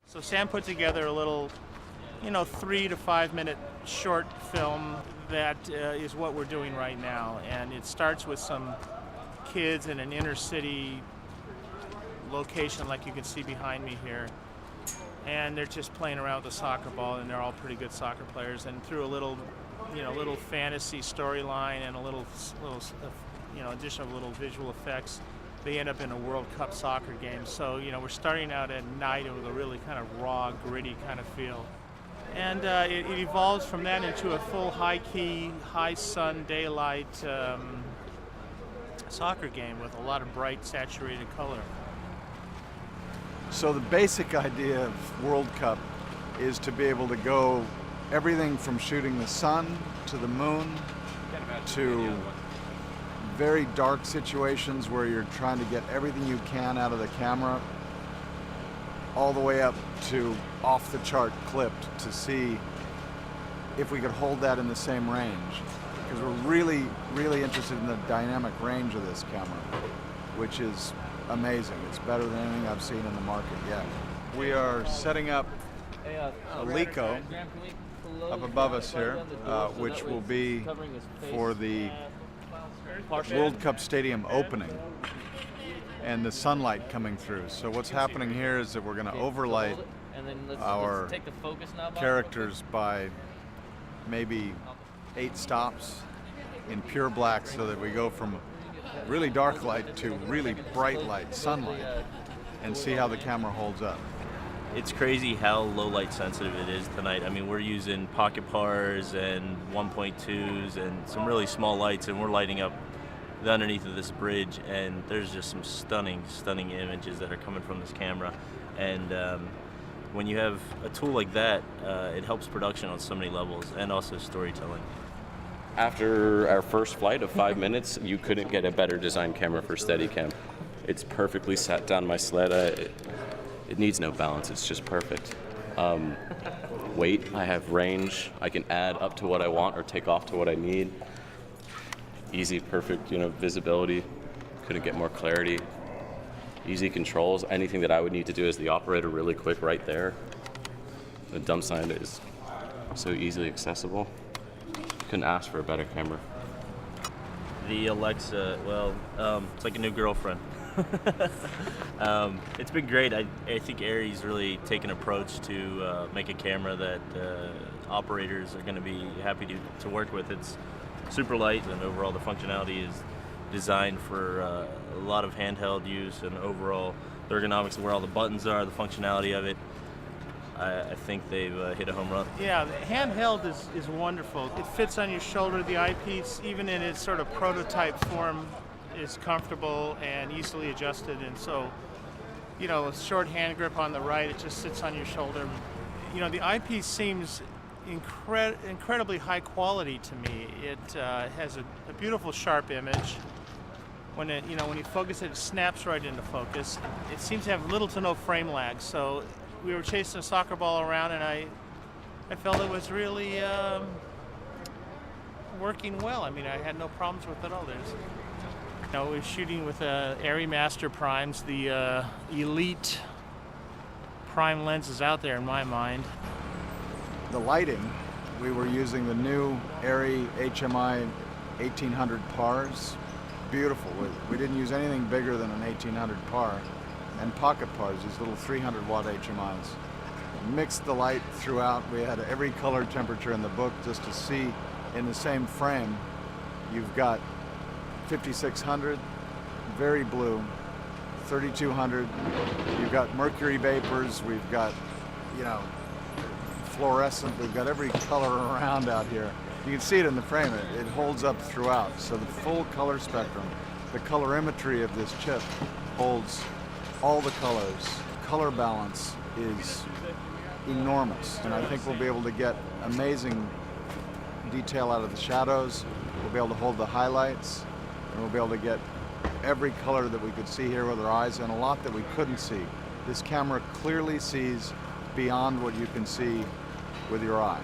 So Sam put together a little, 3 to 5 minute short film that is what we're doing right now. And it starts with some kids in an inner city location like you can see behind me here. And they're just playing around with a soccer ball, and they're all pretty good soccer players. And through a little fantasy storyline and a little addition of little visual effects, they end up in a World Cup soccer game. So, we're starting out at night with a really kind of raw, gritty kind of feel. And it evolves from that into a full high-key, high-sun, daylight soccer game with a lot of bright, saturated color. So the basic idea of World Cup is to be able to go everything from shooting the sun to the moon to very dark situations where you're trying to get everything you can out of the camera, all the way up to off-the-chart clipped to see if we could hold that in the same range. Because we're really, really interested in the dynamic range of this camera, which is amazing. It's better than anything I've seen in the market yet. We are setting up a Lico up above us here, which will be for the World Cup Stadium opening and the sunlight coming through. So what's happening here is that we're going to overlight our characters by maybe 8 stops in pure black so that we go from really dark light to really bright light, sunlight, and see how the camera holds up. It's crazy how low light sensitive it is tonight. I mean, we're using pocket pars and 1.2s and some really small lights, and we're lighting up the underneath of this bridge, and there's just some stunning images that are coming from this camera. And when you have a tool like that, it helps production on so many levels and also storytelling. After our first flight of 5 minutes, you couldn't get a better designed camera for Steadicam. It's perfectly sat down my sled. It needs no balance, it's just perfect. Weight, I have range. I can add up to what I want or take off to what I need. Easy, perfect, visibility. Couldn't get more clarity. Easy controls. Anything that I would need to do as the operator really quick right there. The dump sign is so easily accessible. Couldn't ask for a better camera. The Alexa, it's like a new girlfriend. It's been great. I think ARRI's really taken an approach to make a camera that operators are going to be happy to work with. It's super light, and overall the functionality is designed for a lot of handheld use, and overall the ergonomics of where all the buttons are, the functionality of it. I think they've hit a home run. Yeah, the handheld is wonderful. It fits on your shoulder. The eyepiece, even in its sort of prototype form, is comfortable and easily adjusted. And so, a short hand grip on the right, it just sits on your shoulder. The eyepiece seems incredibly high quality to me. It has a beautiful sharp image. When you focus it, it snaps right into focus. It seems to have little to no frame lag. So we were chasing a soccer ball around, and I felt it was really working well. I mean, I had no problems with it all. We're shooting with ARRI Master Primes, the elite prime lenses out there in my mind. The lighting, we were using the new ARRI HMI 1800 pars. Beautiful. We didn't use anything bigger than an 1800 par. And pocket pars, these little 300 watt HMIs. Mixed the light throughout. We had every color temperature in the book just to see in the same frame. You've got 5600, very blue, 3200. You've got mercury vapors. We've got, fluorescent. We've got every color around out here. You can see it in the frame. It holds up throughout. So the full color spectrum, the colorimetry of this chip holds all the colors. Color balance is enormous, and I think we'll be able to get amazing detail out of the shadows. We'll be able to hold the highlights, and we'll be able to get every color that we could see here with our eyes, and a lot that we couldn't see. This camera clearly sees beyond what you can see with your eye.